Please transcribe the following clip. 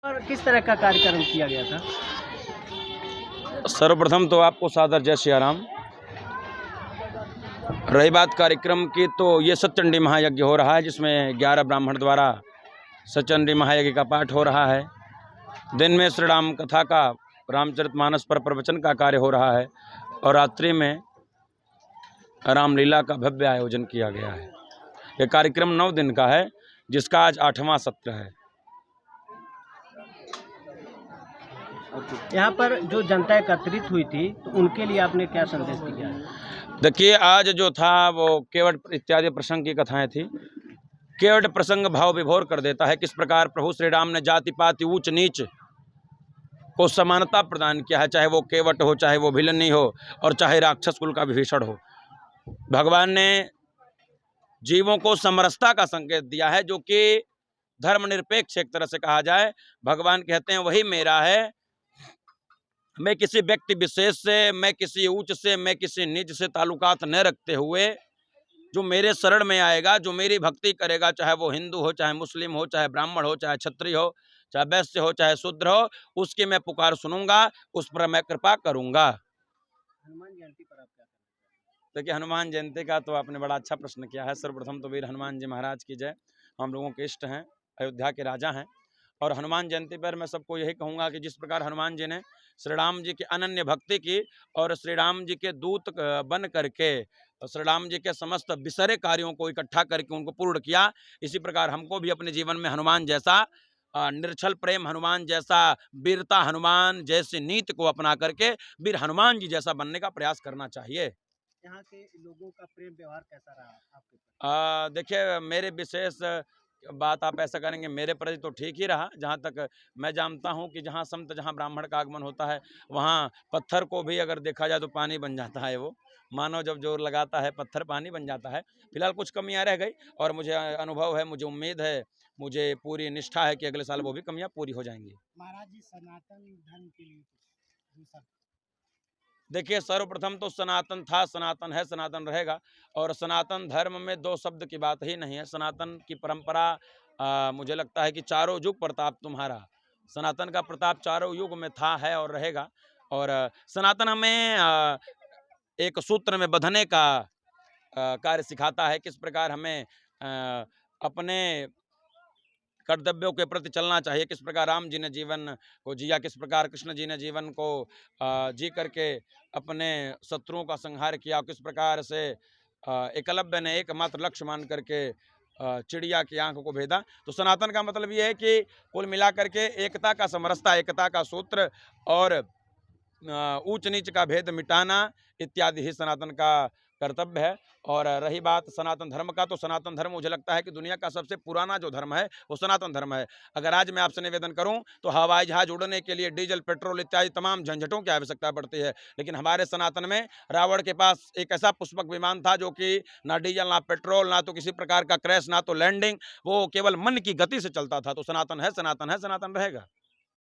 और किस तरह का कार्यक्रम किया गया था? सर्वप्रथम तो आपको सादर जय सियाराम। रही बात कार्यक्रम की, तो ये सतचंडी महायज्ञ हो रहा है, जिसमें 11 ब्राह्मण द्वारा सतचंडी महायज्ञ का पाठ हो रहा है। दिन में श्री राम कथा का, रामचरितमानस पर प्रवचन का कार्य हो रहा है और रात्रि में रामलीला का भव्य आयोजन किया गया है। यह कार्यक्रम 9 दिन का है, जिसका आज 8वां सत्र है। यहाँ पर जो जनता एकत्रित हुई थी, तो उनके लिए आपने क्या संदेश दिया है? देखिए, आज जो था वो केवट इत्यादि प्रसंग की कथाएं थी। केवट प्रसंग भाव विभोर कर देता है। किस प्रकार प्रभु श्री राम ने जाति पाति ऊंच नीच को समानता प्रदान किया है, चाहे वो केवट हो, चाहे वो भिलनी हो, और चाहे राक्षस कुल का विभीषण हो। भगवान ने जीवों को समरसता का संकेत दिया है, जो कि धर्मनिरपेक्ष एक तरह से कहा जाए। भगवान कहते हैं वही मेरा है। मैं किसी व्यक्ति विशेष से, मैं किसी ऊंच से, मैं किसी नीच से ताल्लुकात न रखते हुए, जो मेरे शरण में आएगा, जो मेरी भक्ति करेगा, चाहे वो हिंदू हो, चाहे मुस्लिम हो, चाहे ब्राह्मण हो, चाहे क्षत्रिय हो, चाहे वैश्य हो, चाहे शूद्र हो, उसकी मैं पुकार सुनूंगा, उस पर मैं कृपा करूंगा। हनुमान जयंती पर आप क्या कहना चाहेंगे? देखिए, हनुमान जयंती का तो आपने बड़ा अच्छा प्रश्न किया है। सर्वप्रथम तो वीर हनुमान जी महाराज की जय। हम लोगों के इष्ट हैं, अयोध्या के राजा हैं। और हनुमान जयंती पर मैं सबको यही कहूँगा कि जिस प्रकार हनुमान जी ने श्री राम जी की अनन्य भक्ति की और श्री राम जी के दूत बन करके श्री राम जी के समस्त बिसरे कार्यों को इकट्ठा करके उनको पूर्ण किया, इसी प्रकार हमको भी अपने जीवन में हनुमान जैसा निर्छल प्रेम, हनुमान जैसा वीरता, हनुमान जैसी नीति को अपना करके वीर हनुमान जी जैसा बनने का प्रयास करना चाहिए। यहाँ के लोगों का प्रेम व्यवहार कैसा रहा आपके प्रति? देखिए, मेरे विशेष बात आप ऐसा करेंगे, मेरे प्रति तो ठीक ही रहा। जहाँ तक मैं जानता हूँ कि जहाँ संत, जहाँ ब्राह्मण का आगमन होता है, वहाँ पत्थर को भी अगर देखा जाए तो पानी बन जाता है। वो मानव जब जोर लगाता है, पत्थर पानी बन जाता है। फिलहाल कुछ कमियाँ रह गई और मुझे अनुभव है, मुझे उम्मीद है, मुझे पूरी निष्ठा है कि अगले साल वो भी कमियाँ पूरी हो जाएंगी। महाराज जी, सनातन धर्म के लिए देखिए, सर्वप्रथम तो सनातन था, सनातन है, सनातन रहेगा। और सनातन धर्म में 2 शब्द की बात ही नहीं है। सनातन की परंपरा, मुझे लगता है कि चारों युग प्रताप तुम्हारा। सनातन का प्रताप चारों युग में था, है और रहेगा। और सनातन हमें एक सूत्र में बंधने का कार्य सिखाता है। किस प्रकार हमें अपने कर्तव्यों के प्रति चलना चाहिए, किस प्रकार राम जी ने जीवन को जिया, किस प्रकार कृष्ण जी ने जीवन को जी करके अपने शत्रुओं का संहार किया, किस प्रकार से एकलव्य ने एकमात्र लक्ष्य मान करके चिड़िया की आंख को भेदा। तो सनातन का मतलब ये है कि कुल मिलाकर के एकता का समरसता, एकता का सूत्र और ऊंच नीच का भेद मिटाना इत्यादि ही सनातन का कर्तव्य है। और रही बात सनातन धर्म का, तो सनातन धर्म मुझे लगता है कि दुनिया का सबसे पुराना जो धर्म है वो सनातन धर्म है। अगर आज मैं आपसे निवेदन करूं तो हवाई जहाज उड़ने के लिए डीजल, पेट्रोल इत्यादि तमाम झंझटों की आवश्यकता पड़ती है, लेकिन हमारे सनातन में रावण के पास एक ऐसा पुष्पक विमान था जो कि ना डीजल, ना पेट्रोल, ना तो किसी प्रकार का क्रैश, ना तो लैंडिंग, वो केवल मन की गति से चलता था। तो सनातन है, सनातन है, सनातन रहेगा।